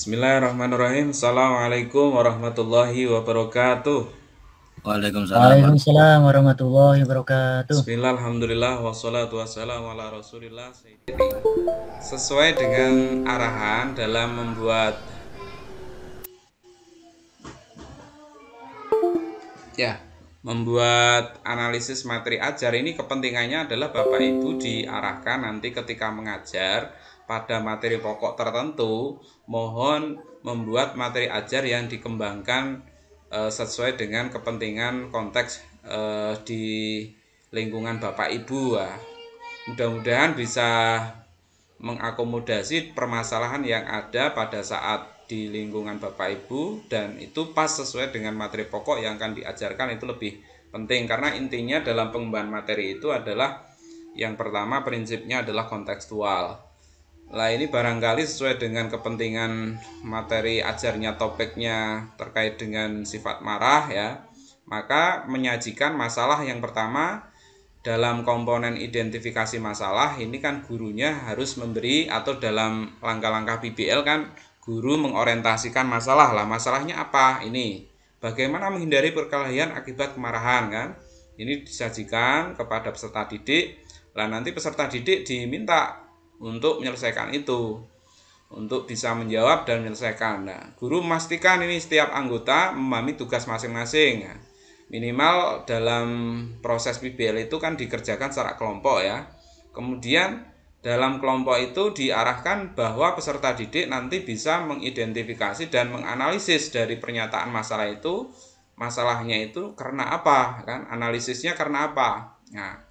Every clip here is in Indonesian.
Bismillahirrahmanirrahim. Assalamualaikum warahmatullahi wabarakatuh. Waalaikumsalam. Waalaikumsalam warahmatullahi wabarakatuh. Bismillah, alhamdulillah, wassalatu wassalamu ala rasulillah. Sesuai dengan arahan dalam membuat analisis materi ajar ini, kepentingannya adalah Bapak Ibu diarahkan nanti ketika mengajar pada materi pokok tertentu, mohon membuat materi ajar yang dikembangkan sesuai dengan kepentingan konteks di lingkungan Bapak Ibu. Mudah-mudahan bisa mengakomodasi permasalahan yang ada pada saat di lingkungan Bapak Ibu, dan itu pas sesuai dengan materi pokok yang akan diajarkan. Itu lebih penting karena intinya dalam pengembangan materi itu adalah yang pertama, prinsipnya adalah kontekstual. Lah ini barangkali sesuai dengan kepentingan materi ajarnya, topiknya terkait dengan sifat marah ya, maka menyajikan masalah yang pertama. Dalam komponen identifikasi masalah ini kan gurunya harus memberi, atau dalam langkah-langkah PBL kan guru mengorientasikan masalah. Lah masalahnya apa? Ini bagaimana menghindari perkelahian akibat kemarahan kan. Ini disajikan kepada peserta didik. Lah nanti peserta didik diminta untuk menyelesaikan itu, untuk bisa menjawab dan menyelesaikan. Nah, guru memastikan ini setiap anggota memahami tugas masing-masing. Minimal dalam proses PBL itu kan dikerjakan secara kelompok ya. Kemudian dalam kelompok itu diarahkan bahwa peserta didik nanti bisa mengidentifikasi dan menganalisis dari pernyataan masalah itu, masalahnya itu karena apa kan, analisisnya karena apa. Nah,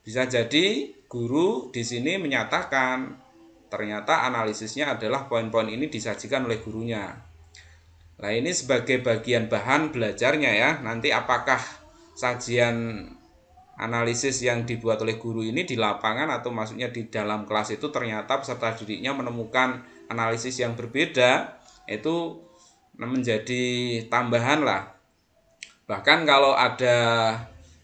bisa jadi guru di sini menyatakan ternyata analisisnya adalah poin-poin ini disajikan oleh gurunya. Nah ini sebagai bagian bahan belajarnya ya. Nanti apakah sajian analisis yang dibuat oleh guru ini di lapangan, atau maksudnya di dalam kelas itu ternyata peserta didiknya menemukan analisis yang berbeda, itu menjadi tambahan lah. Bahkan kalau ada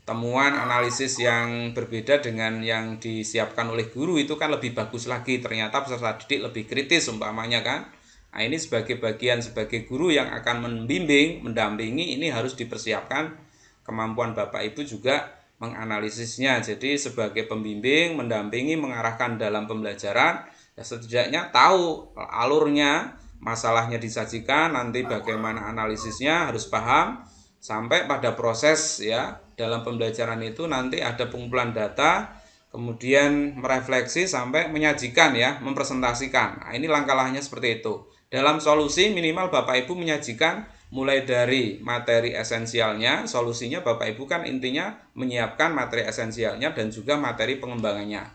temuan analisis yang berbeda dengan yang disiapkan oleh guru, itu kan lebih bagus lagi. Ternyata peserta didik lebih kritis umpamanya kan. Nah ini sebagai bagian, sebagai guru yang akan membimbing, mendampingi, ini harus dipersiapkan kemampuan Bapak Ibu juga menganalisisnya. Jadi sebagai pembimbing, mendampingi, mengarahkan dalam pembelajaran, ya setidaknya tahu alurnya, masalahnya disajikan, nanti bagaimana analisisnya harus paham, sampai pada proses ya dalam pembelajaran itu nanti ada pengumpulan data, kemudian merefleksi sampai menyajikan ya, mempresentasikan. Nah, ini langkah-langkahnya seperti itu. Dalam solusi minimal Bapak Ibu menyajikan mulai dari materi esensialnya. Solusinya Bapak Ibu kan intinya menyiapkan materi esensialnya dan juga materi pengembangannya.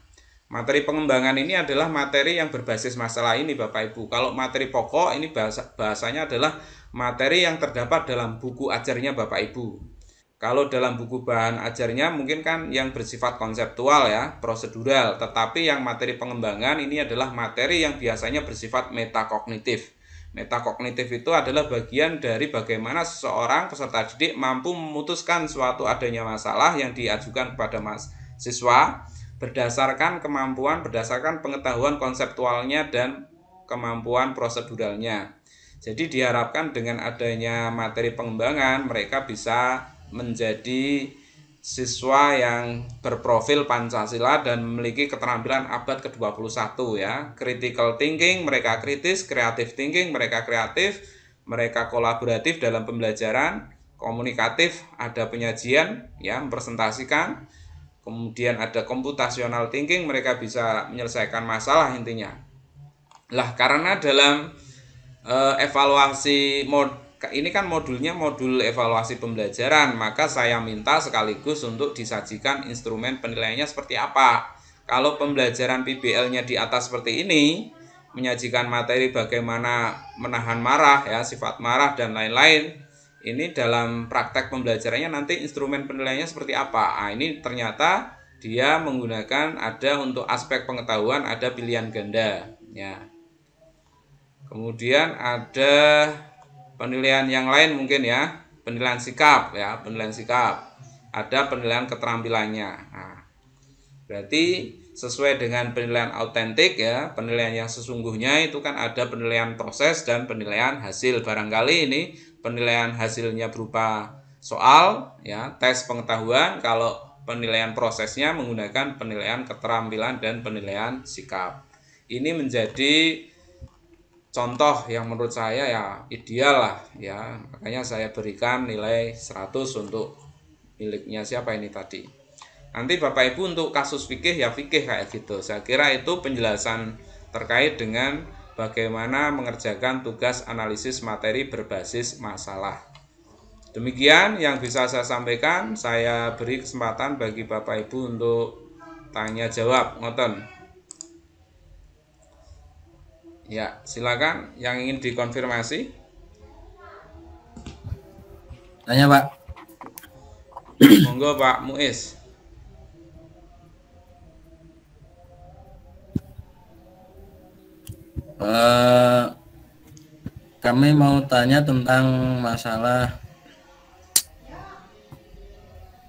Materi pengembangan ini adalah materi yang berbasis masalah ini Bapak Ibu. Kalau materi pokok ini bahasanya adalah materi yang terdapat dalam buku ajarnya Bapak Ibu. Kalau dalam buku bahan ajarnya mungkin kan yang bersifat konseptual ya, prosedural, tetapi yang materi pengembangan ini adalah materi yang biasanya bersifat metakognitif. Metakognitif itu adalah bagian dari bagaimana seseorang peserta didik mampu memutuskan suatu adanya masalah yang diajukan kepada siswa berdasarkan kemampuan, berdasarkan pengetahuan konseptualnya dan kemampuan proseduralnya. Jadi diharapkan dengan adanya materi pengembangan mereka bisa menjadi siswa yang berprofil Pancasila dan memiliki keterampilan abad ke-21 ya. Critical thinking, mereka kritis, creative thinking, mereka kreatif, mereka kolaboratif dalam pembelajaran, komunikatif, ada penyajian ya, mempresentasikan. Kemudian ada computational thinking, mereka bisa menyelesaikan masalah intinya. Lah karena dalam evaluasi ini kan modulnya modul evaluasi pembelajaran, maka saya minta sekaligus untuk disajikan instrumen penilaiannya seperti apa. Kalau pembelajaran PBL-nya di atas seperti ini, menyajikan materi bagaimana menahan marah ya, sifat marah dan lain-lain. Ini dalam praktek pembelajarannya nanti instrumen penilaiannya seperti apa. Nah, ini ternyata dia menggunakan, ada untuk aspek pengetahuan ada pilihan ganda ya. Kemudian ada penilaian yang lain mungkin ya, penilaian sikap ya, penilaian sikap. Ada penilaian keterampilannya. Nah, berarti sesuai dengan penilaian autentik ya, penilaian yang sesungguhnya itu kan ada penilaian proses dan penilaian hasil. Barangkali ini penilaian hasilnya berupa soal ya, tes pengetahuan. Kalau penilaian prosesnya menggunakan penilaian keterampilan dan penilaian sikap. Ini menjadi contoh yang menurut saya ya ideal lah ya, makanya saya berikan nilai 100 untuk miliknya siapa ini tadi. Nanti Bapak Ibu untuk kasus fikih ya fikih kayak gitu. Saya kira itu penjelasan terkait dengan bagaimana mengerjakan tugas analisis materi berbasis masalah. Demikian yang bisa saya sampaikan. Saya beri kesempatan bagi Bapak Ibu untuk tanya jawab. Ngoten. Ya, silakan yang ingin dikonfirmasi. Tanya Pak. Monggo Pak Muiz. Kami mau tanya tentang masalah.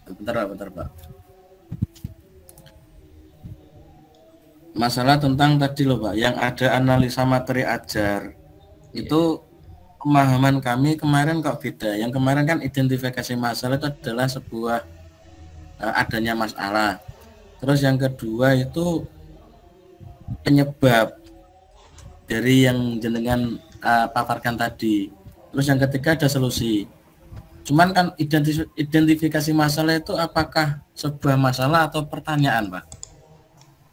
Bentar Pak. Masalah tentang tadi loh Pak, yang ada analisa materi ajar. Itu pemahaman kami kemarin kok beda. Yang kemarin kan identifikasi masalah itu adalah sebuah adanya masalah. Terus yang kedua itu penyebab dari yang jenengan paparkan tadi. Terus yang ketiga ada solusi. Cuman kan identifikasi masalah itu apakah sebuah masalah atau pertanyaan Pak?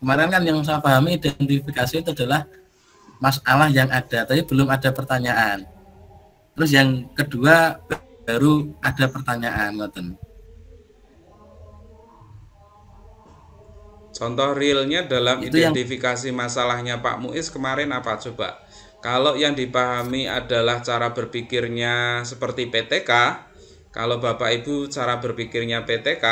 Kemarin kan yang saya pahami identifikasi itu adalah masalah yang ada, tapi belum ada pertanyaan. Terus yang kedua baru ada pertanyaan. Contoh realnya dalam itu identifikasi masalahnya Pak Muiz kemarin apa coba? Kalau yang dipahami adalah cara berpikirnya seperti PTK, kalau Bapak Ibu cara berpikirnya PTK,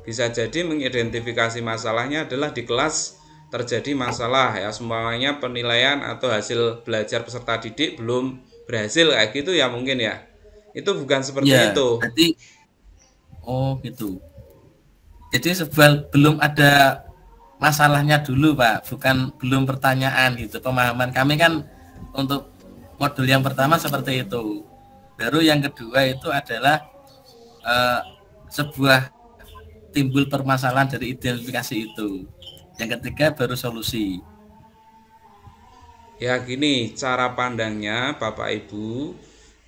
bisa jadi mengidentifikasi masalahnya adalah di kelas terjadi masalah ya, semuanya penilaian atau hasil belajar peserta didik belum berhasil kayak gitu ya mungkin ya. Itu bukan seperti ya, itu. Berarti, oh gitu. Jadi belum ada masalahnya dulu Pak, bukan belum pertanyaan gitu. Pemahaman kami kan untuk modul yang pertama seperti itu. Baru yang kedua itu adalah sebuah timbul permasalahan dari identifikasi itu. Yang ketiga baru solusi. Ya gini cara pandangnya Bapak Ibu,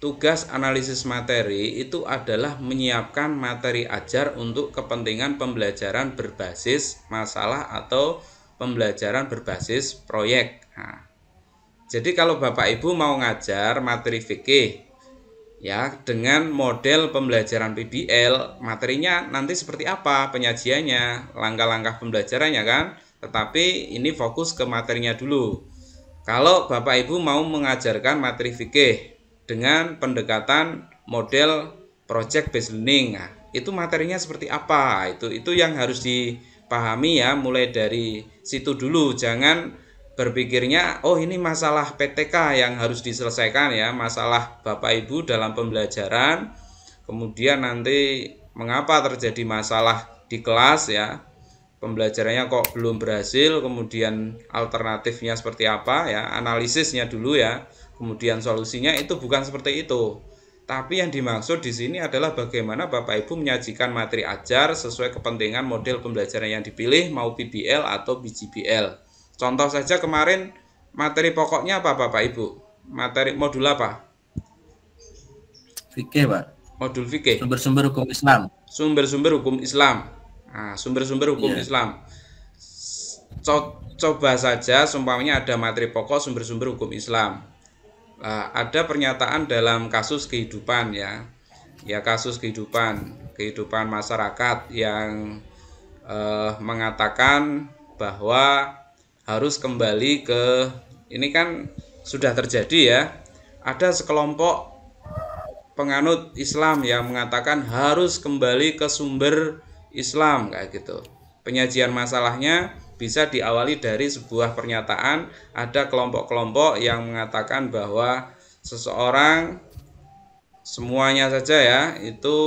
tugas analisis materi itu adalah menyiapkan materi ajar untuk kepentingan pembelajaran berbasis masalah atau pembelajaran berbasis proyek. Nah, jadi kalau Bapak Ibu mau ngajar materi fikih ya dengan model pembelajaran PBL, materinya nanti seperti apa penyajiannya, langkah-langkah pembelajarannya kan, tetapi ini fokus ke materinya dulu. Kalau Bapak Ibu mau mengajarkan materi fikih dengan pendekatan model project based learning, nah, itu materinya seperti apa, itu yang harus dipahami ya, mulai dari situ dulu. Jangan berpikirnya oh ini masalah PTK yang harus diselesaikan ya, masalah Bapak Ibu dalam pembelajaran, kemudian nanti mengapa terjadi masalah di kelas ya, pembelajarannya kok belum berhasil, kemudian alternatifnya seperti apa ya, analisisnya dulu ya, kemudian solusinya, itu bukan seperti itu. Tapi yang dimaksud di sini adalah bagaimana Bapak Ibu menyajikan materi ajar sesuai kepentingan model pembelajaran yang dipilih, mau PBL atau BGBL. Contoh saja kemarin materi pokoknya apa Bapak Ibu? Materi modul apa? Fikih Pak. Modul fikih. Sumber-sumber hukum Islam. Sumber-sumber hukum Islam. Nah, sumber-sumber hukum Islam. Coba saja seumpamanya ada materi pokok sumber-sumber hukum Islam. Nah, ada pernyataan dalam kasus kehidupan ya. Ya kasus kehidupan masyarakat yang mengatakan bahwa harus kembali ke, ini kan sudah terjadi ya, ada sekelompok penganut Islam yang mengatakan harus kembali ke sumber Islam kayak gitu. Penyajian masalahnya bisa diawali dari sebuah pernyataan, ada kelompok-kelompok yang mengatakan bahwa seseorang, semuanya saja ya, itu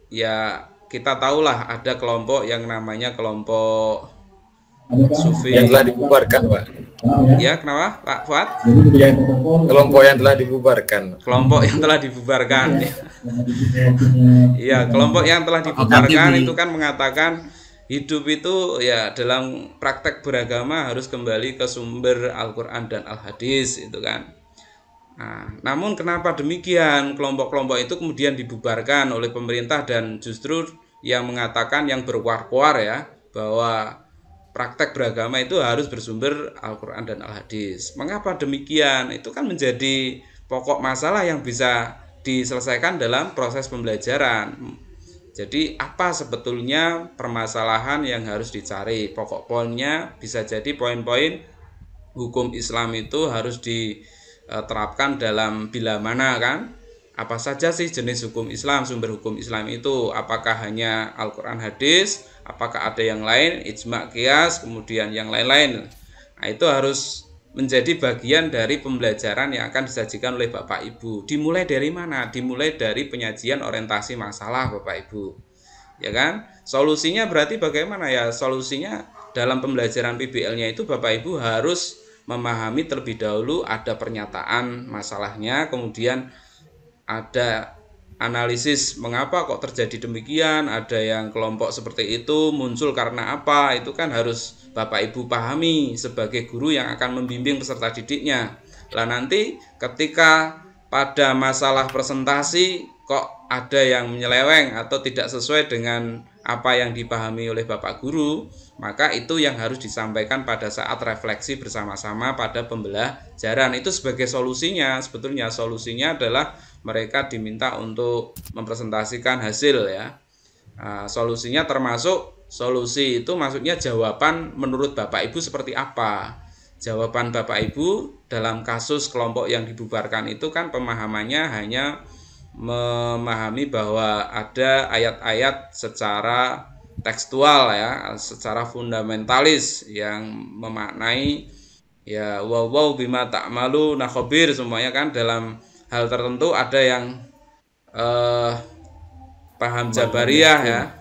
ya kita tahulah ada kelompok yang namanya kelompok Sufi. Yang telah dibubarkan, Pak. Ya, kenapa Pak Fuad? Kelompok yang telah dibubarkan. Kelompok yang telah dibubarkan. Iya, kelompok yang telah dibubarkan itu kan mengatakan hidup itu ya dalam praktek beragama harus kembali ke sumber Al-Quran dan Al-Hadis itu kan. Nah, namun kenapa demikian? Kelompok-kelompok itu kemudian dibubarkan oleh pemerintah dan justru yang mengatakan yang berkuar-kuar ya bahwa praktek beragama itu harus bersumber Al-Quran dan Al-Hadis. Mengapa demikian? Itu kan menjadi pokok masalah yang bisa diselesaikan dalam proses pembelajaran. Jadi apa sebetulnya permasalahan yang harus dicari? Pokok poinnya bisa jadi poin-poin hukum Islam itu harus diterapkan dalam bila mana kan? Apa saja sih jenis hukum Islam, sumber hukum Islam itu? Apakah hanya Al-Quran Hadis? Apakah ada yang lain? Ijma' qiyas, kemudian yang lain-lain. Nah, itu harus menjadi bagian dari pembelajaran yang akan disajikan oleh Bapak Ibu. Dimulai dari mana? Dimulai dari penyajian orientasi masalah Bapak Ibu. Ya kan? Solusinya berarti bagaimana ya? Solusinya dalam pembelajaran PBL-nya itu Bapak Ibu harus memahami terlebih dahulu ada pernyataan masalahnya, kemudian ada analisis mengapa kok terjadi demikian, ada yang kelompok seperti itu muncul karena apa, itu kan harus Bapak Ibu pahami sebagai guru yang akan membimbing peserta didiknya. Lah nanti ketika pada masalah presentasi kok ada yang menyeleweng atau tidak sesuai dengan apa yang dipahami oleh Bapak Guru, maka itu yang harus disampaikan pada saat refleksi bersama-sama pada pembelajaran. Itu sebagai solusinya. Sebetulnya solusinya adalah mereka diminta untuk mempresentasikan hasil ya. Solusinya termasuk solusi itu maksudnya jawaban menurut Bapak Ibu seperti apa. Jawaban Bapak Ibu dalam kasus kelompok yang dibubarkan itu kan pemahamannya hanya memahami bahwa ada ayat-ayat secara tekstual ya, secara fundamentalis yang memaknai ya wow bima ta'malu nakhabir, semuanya kan dalam hal tertentu ada yang paham Jabariyah ya,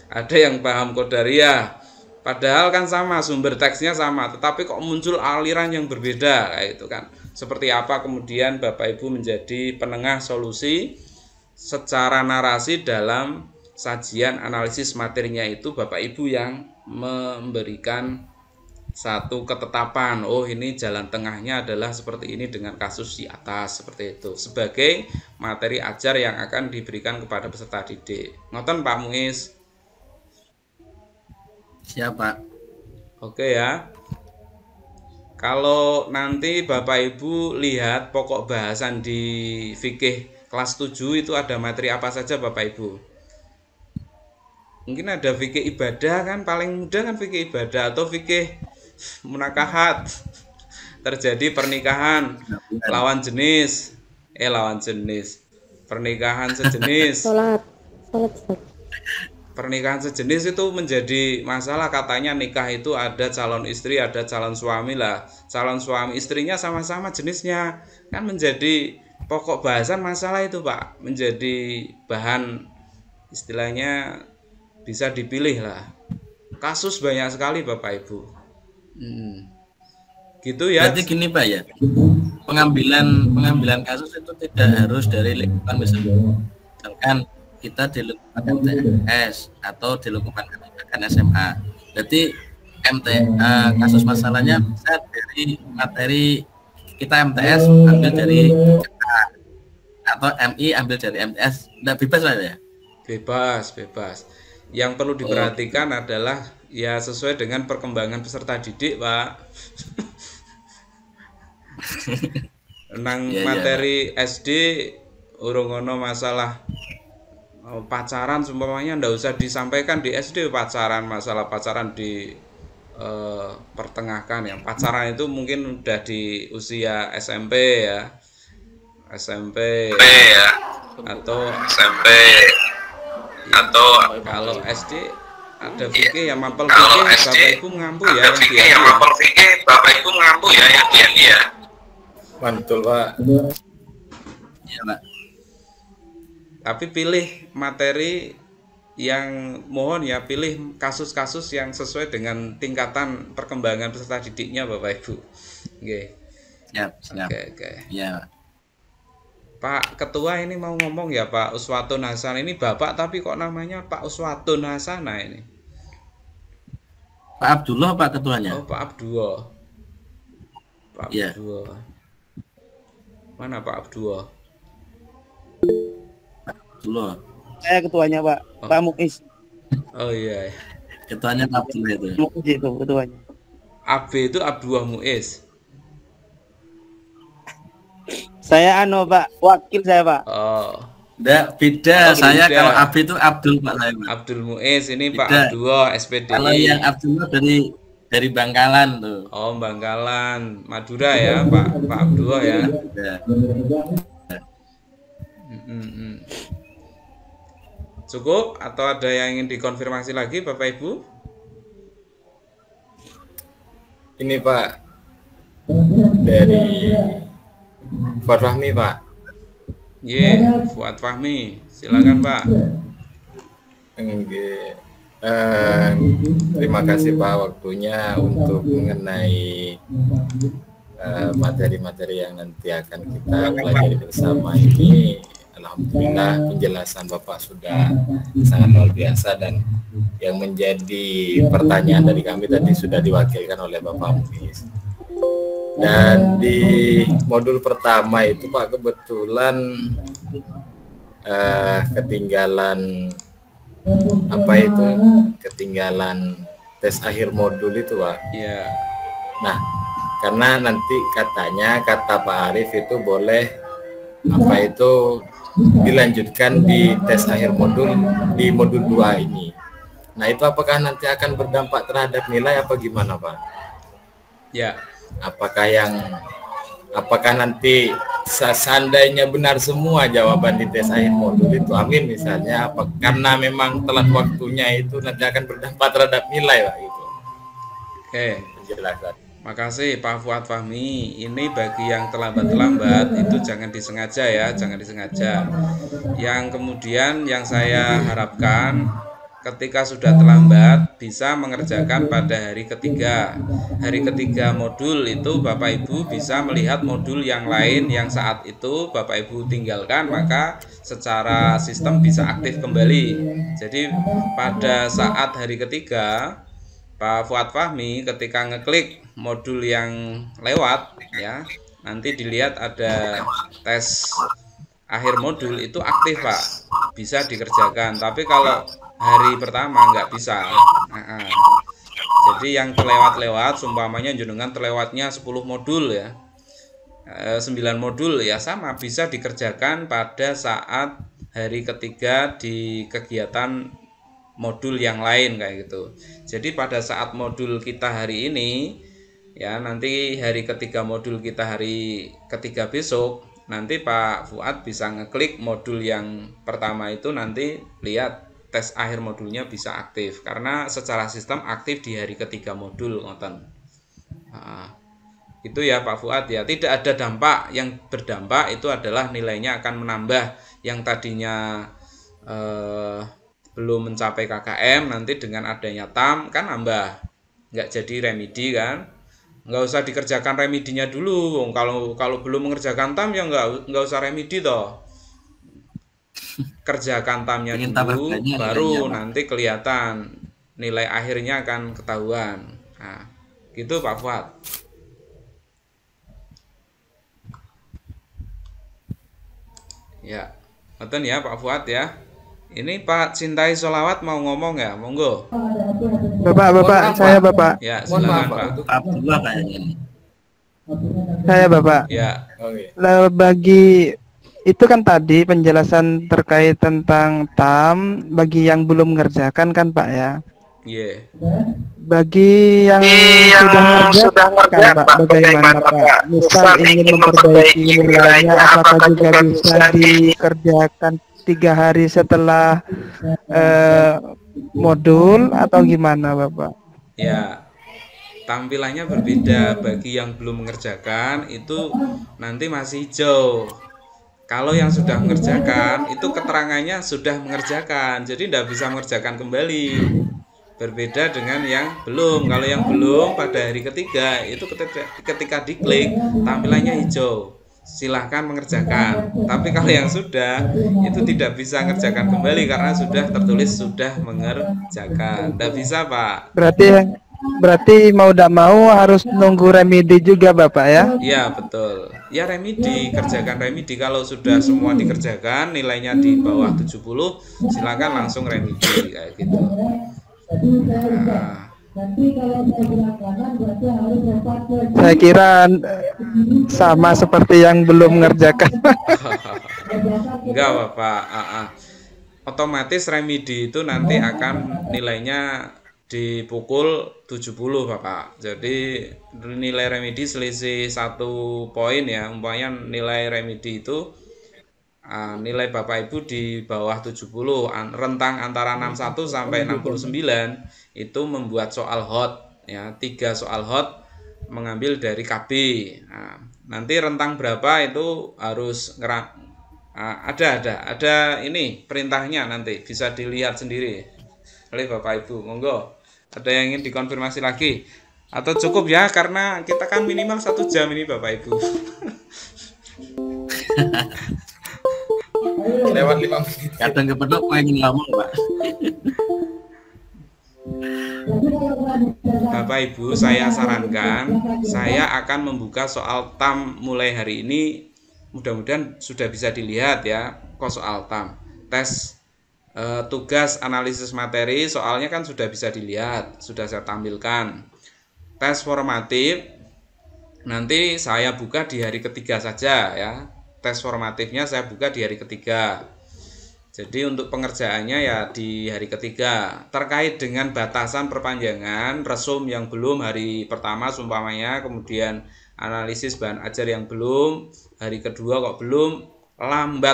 ada yang paham Qadariyah, padahal kan sama, sumber teksnya sama, tetapi kok muncul aliran yang berbeda kayak itu kan. Seperti apa kemudian Bapak Ibu menjadi penengah solusi secara narasi dalam sajian analisis materinya itu Bapak Ibu yang memberikan satu ketetapan, oh ini jalan tengahnya adalah seperti ini dengan kasus di atas, seperti itu sebagai materi ajar yang akan diberikan kepada peserta didik. Ngoten Pak Muiz? Siap Pak. Oke ya. Kalau nanti Bapak Ibu lihat pokok bahasan di fikih kelas 7 itu ada materi apa saja Bapak Ibu? Mungkin ada fikih ibadah kan, paling mudah kan fikih ibadah, atau fikih munakahat, terjadi pernikahan lawan jenis, pernikahan sejenis. Salat. Pernikahan sejenis itu menjadi masalah, katanya nikah itu ada calon istri, ada calon suami lah. Calon suami istrinya sama-sama jenisnya, kan menjadi pokok bahasan masalah itu Pak, menjadi bahan istilahnya bisa dipilih lah. Kasus banyak sekali Bapak Ibu. Gitu ya. Berarti gini Pak ya, pengambilan kasus itu tidak harus dari lingkungan misalnya, misalkan kita di lingkungan MTS atau di lingkungan SMA. Berarti kasus masalahnya bisa dari materi kita MTS ambil dari MA, atau MI ambil dari MTS. Tidak bebas lah ya? Bebas. Yang perlu diperhatikan adalah ya sesuai dengan perkembangan peserta didik Pak. Nang materi SD urung ono masalah pacaran semuanya ndak usah disampaikan di SD. Masalah pacaran di pertengahkan. Yang pacaran itu mungkin udah di usia SMP ya, SMP ya, atau kalau SD ada fikih yang mampel fikih Bapak Ibu ngampu ya yang dia. Mantul Pak. Iya Pak. Tapi pilih materi yang mohon ya pilih kasus-kasus yang sesuai dengan tingkatan perkembangan peserta didiknya Bapak Ibu. Oke. Siap, siap. Oke. Ya, Pak Ketua ini mau ngomong ya Pak Uswatun Hasan ini Bapak tapi kok namanya Pak Uswatun Hasana ini? Pak Abdullah Pak Ketuanya. Oh Pak Abdullah. Pak Iya. Abdullah. Mana Pak Abdullah? Abdullah. Saya ketuanya Pak, Pak Muiz. Oh iya. Ketuanya Pak Abdullah itu. Muiz itu ketuanya. AB itu Abdullah Muiz. Saya Pak, wakil saya Pak. Oh. Enggak, beda. Oh, Saya beda. kalau Abdi itu Abdul Pak saya. Pak. Abdul Muiz ini Pak Beda. Abdullah SPDI. Kalau yang Abdullah dari Bangkalan tuh. Oh Bangkalan, Madura ya Pak Abdullah ya. Ya. Cukup atau ada yang ingin dikonfirmasi lagi Bapak Ibu? Ini Pak dari Fuad Fahmi Pak. Fuad Fahmi, silakan Pak. Oke. Terima kasih Pak waktunya untuk mengenai materi-materi yang nanti akan kita pelajari bersama ini. Alhamdulillah penjelasan Bapak sudah sangat luar biasa dan yang menjadi pertanyaan dari kami tadi sudah diwakilkan oleh Bapak Muiz. Dan di modul pertama itu Pak kebetulan ketinggalan ketinggalan tes akhir modul itu Pak. Iya. Nah, karena nanti katanya kata Pak Arif itu boleh dilanjutkan di tes akhir modul di modul 2 ini. Nah, itu apakah nanti akan berdampak terhadap nilai apa gimana Pak? Ya. Apakah nanti seandainya benar semua jawaban di tes akhir modul itu, amin misalnya, karena memang telat waktunya itu nanti akan berdampak terhadap nilai Pak gitu. Oke. Penjelasan. Makasih Pak Fuad Fahmi. Ini bagi yang terlambat-terlambat itu jangan disengaja ya, jangan disengaja. Yang kemudian yang saya harapkan ketika sudah terlambat bisa mengerjakan pada hari ketiga. Hari ketiga modul itu Bapak Ibu bisa melihat modul yang lain yang saat itu Bapak Ibu tinggalkan, maka secara sistem bisa aktif kembali. Jadi pada saat hari ketiga Pak Fuad Fahmi ketika ngeklik modul yang lewat ya, nanti dilihat ada tes akhir modul itu aktif Pak, bisa dikerjakan. Tapi kalau hari pertama nggak bisa. Jadi yang terlewat-lewat, seumpamanya jenengan terlewatnya 10 modul ya, 9 modul ya sama bisa dikerjakan pada saat hari ketiga di kegiatan modul yang lain kayak gitu. Jadi pada saat modul kita hari ini ya, nanti hari ketiga modul kita hari ketiga besok, nanti Pak Fuad bisa ngeklik modul yang pertama itu, nanti lihat tes akhir modulnya bisa aktif karena secara sistem aktif di hari ketiga modul ngoten. Itu ya Pak Fuad ya, tidak ada dampak. Yang berdampak itu adalah nilainya akan menambah. Yang tadinya belum mencapai KKM, nanti dengan adanya TAM kan nambah, nggak jadi remedi kan, nggak usah dikerjakan remedinya dulu. Kalau belum mengerjakan TAM ya nggak usah remedi toh, kerjakan TAM-nya dulu, baru nanti kelihatan nilai akhirnya akan ketahuan. Nah, gitu Pak Fuad. Ya, nonton ya Pak Fuad ya. Ini Pak Cintai Solawat mau ngomong ya, monggo. Bapak, saya Bapak. Ya, silakan Pak. Abdullah kayaknya. Saya Bapak. Ya. Oke. Bagi itu kan tadi penjelasan terkait tentang TAM bagi yang belum mengerjakan kan Pak ya. Iya. Bagi yang sudah mengerjakan Pak, bagaimana Pak? Misal ingin memperbaiki nilainya, apakah juga bisa dikerjakan 3 hari setelah modul atau gimana Bapak? Ya, tampilannya berbeda. Bagi yang belum mengerjakan itu nanti masih hijau. Kalau yang sudah mengerjakan itu keterangannya sudah mengerjakan, jadi tidak bisa mengerjakan kembali. Berbeda dengan yang belum. Kalau yang belum pada hari ketiga itu ketika diklik tampilannya hijau, silahkan mengerjakan. Tapi kalau yang sudah itu tidak bisa mengerjakan kembali karena sudah tertulis sudah mengerjakan. Tidak bisa, Pak. Berarti mau tidak mau harus nunggu remedi juga Bapak ya? Iya, betul. Ya remedi, kerjakan remedi. Kalau sudah semua dikerjakan, nilainya di bawah 70, silakan langsung remedi kayak gitu. Nah. Saya kira sama seperti yang belum mengerjakan. Enggak, Bapak. Otomatis remedi itu nanti akan nilainya dipukul 70, Bapak. Jadi nilai remedi selisih 1 poin ya. Umpamanya nilai remedi itu nilai Bapak Ibu di bawah 70, rentang antara 61 sampai 69 itu membuat soal hot ya, 3 soal hot mengambil dari KB. Nanti rentang berapa itu harus ada ini perintahnya, nanti bisa dilihat sendiri oleh Bapak Ibu. Monggo. Ada yang ingin dikonfirmasi lagi? Atau cukup ya, karena kita kan minimal 1 jam ini Bapak Ibu. Lewat 5 menit. Kadang kepedok pengen ngomong, Pak. Bapak Ibu, saya sarankan, saya akan membuka soal TAM mulai hari ini. Mudah-mudahan sudah bisa dilihat ya, kok soal TAM. Tes tugas analisis materi, soalnya kan sudah bisa dilihat, sudah saya tampilkan. Tes formatif nanti saya buka di hari ketiga saja ya. Tes formatifnya saya buka di hari ketiga. Jadi untuk pengerjaannya ya di hari ketiga. Terkait dengan batasan perpanjangan resum yang belum hari pertama seumpamanya, kemudian analisis bahan ajar yang belum, hari kedua kok belum,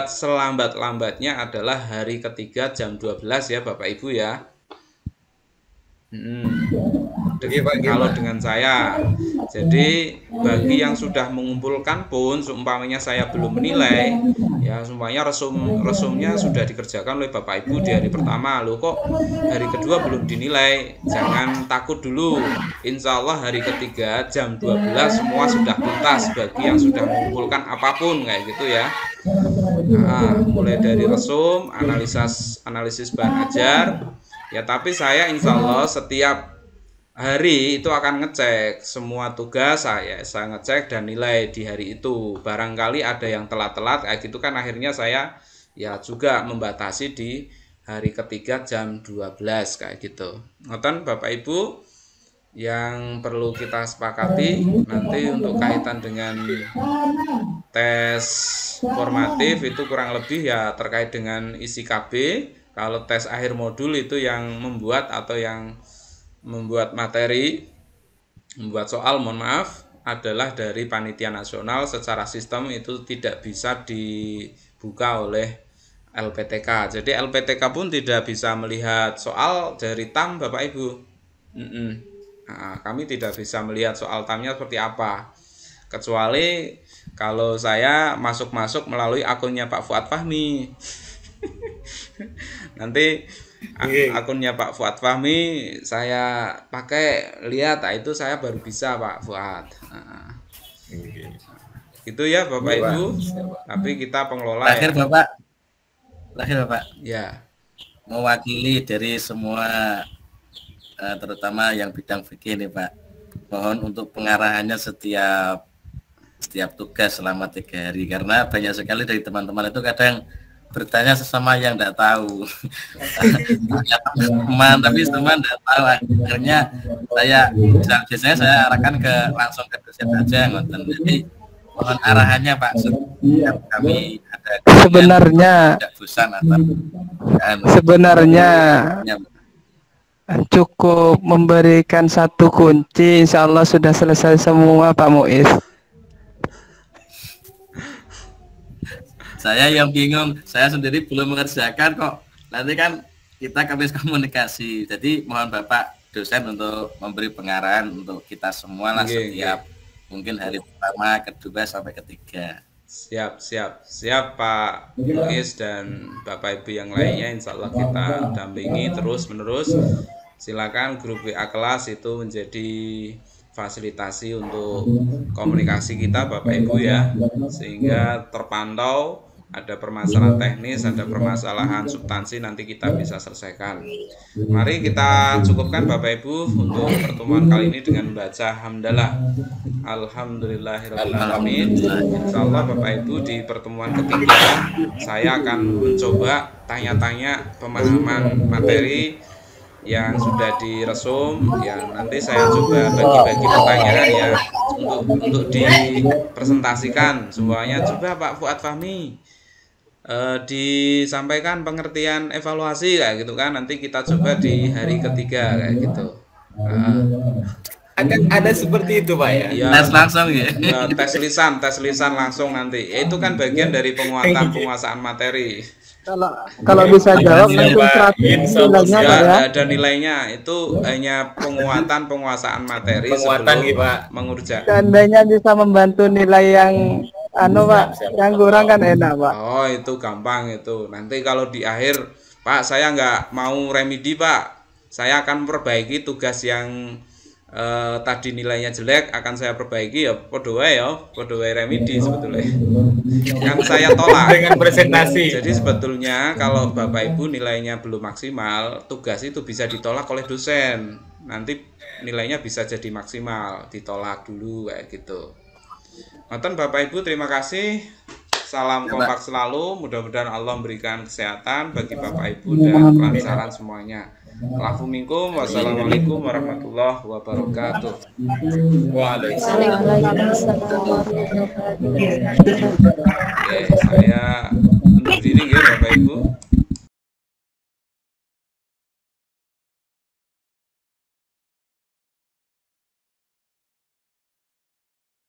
selambat-lambatnya adalah hari ketiga jam 12 ya Bapak Ibu ya. Kalau dengan saya, jadi bagi yang sudah mengumpulkan pun seumpamanya saya belum menilai ya, seumpamanya resumnya sudah dikerjakan oleh Bapak Ibu di hari pertama, loh kok hari kedua belum dinilai, jangan takut dulu. Insya Allah hari ketiga jam 12 semua sudah tuntas bagi yang sudah mengumpulkan apapun kayak gitu ya. Mulai dari resum, analisis bahan ajar ya, tapi saya insya Allah setiap hari itu akan ngecek semua tugas saya ngecek dan nilai di hari itu. Barangkali ada yang telat-telat kayak gitu kan, akhirnya saya ya juga membatasi di hari ketiga jam 12 kayak gitu. Ngoten Bapak Ibu, yang perlu kita sepakati nanti untuk kaitan dengan tes formatif itu kurang lebih ya terkait dengan isi KB. Kalau tes akhir modul itu yang membuat atau yang membuat materi, membuat soal, mohon maaf, adalah dari panitia nasional. Secara sistem itu tidak bisa dibuka oleh LPTK. Jadi LPTK pun tidak bisa melihat soal dari TAM Bapak Ibu. Kami tidak bisa melihat soal TAM-nya seperti apa, kecuali kalau saya masuk melalui akunnya Pak Fuad Fahmi. Nanti akunnya Pak Fuad Fahmi saya pakai lihat, itu saya baru bisa Pak Fuad. Itu ya Bapak Ibu. Tapi kita pengelola terakhir ya. Bapak ya, mewakili dari semua terutama yang bidang fikih nih Pak, mohon untuk pengarahannya setiap tugas selama 3 hari, karena banyak sekali dari teman-teman itu kadang bertanya sesama yang tidak tahu. Teman tapi semua tidak tahu, akhirnya biasanya saya arahkan langsung ke dosen aja ngoten. Jadi mohon arahannya Pak, setiap kami ada sebenarnya cukup memberikan satu kunci, insya Allah sudah selesai semua Pak Muiz. Saya yang bingung, saya sendiri belum mengerjakan kok. Nanti kan kita habis komunikasi. Jadi mohon Bapak dosen untuk memberi pengarahan untuk kita semua lah setiap mungkin hari pertama, kedua sampai ketiga. Siap Pak Muiz dan Bapak Ibu yang lainnya, insya Allah kita dampingi terus menerus. Silakan grup WA kelas itu menjadi fasilitasi untuk komunikasi kita Bapak Ibu ya, sehingga terpantau ada permasalahan teknis, ada permasalahan substansi, nanti kita bisa selesaikan. Mari kita cukupkan Bapak Ibu untuk pertemuan kali ini dengan membaca hamdalah. Alhamdulillahirrahmanirrahim. Insyaallah Bapak Ibu di pertemuan ketiga saya akan mencoba tanya-tanya pemahaman materi yang sudah diresum ya, nanti saya coba bagi-bagi pertanyaan ya untuk dipresentasikan semuanya. Coba Pak Fuad Fahmi disampaikan pengertian evaluasi kayak gitu kan, nanti kita coba di hari ketiga kayak gitu. Ada seperti itu Pak ya? Ya, Tes langsung ya. tes lisan langsung nanti. Itu kan bagian dari penguasaan materi. Kalau bisa jawab langsung 100 nilainya Pak ya. Ada nilainya, itu hanya penguasaan materi Penguatan sebelum Pak. mengerjakan. Seandainya bisa membantu nilai yang Pak, yang kurang kan enak Pak. Oh itu gampang itu. Nanti kalau di akhir Pak saya nggak mau remedi Pak, saya akan perbaiki tugas yang tadi nilainya jelek akan saya perbaiki ya. Podo wae remedi sebetulnya. Kan saya tolak Dengan presentasi. Jadi sebetulnya kalau Bapak Ibu nilainya belum maksimal, tugas itu bisa ditolak oleh dosen. Nanti nilainya bisa jadi maksimal, ditolak dulu kayak gitu. Ngoten Bapak Ibu, terima kasih. Salam kompak selalu. Mudah-mudahan Allah memberikan kesehatan bagi Bapak Ibu dan kelancaran semuanya. Afu minkum. Wassalamualaikum warahmatullahi wabarakatuh. Oke, saya undur diri ya Bapak Ibu.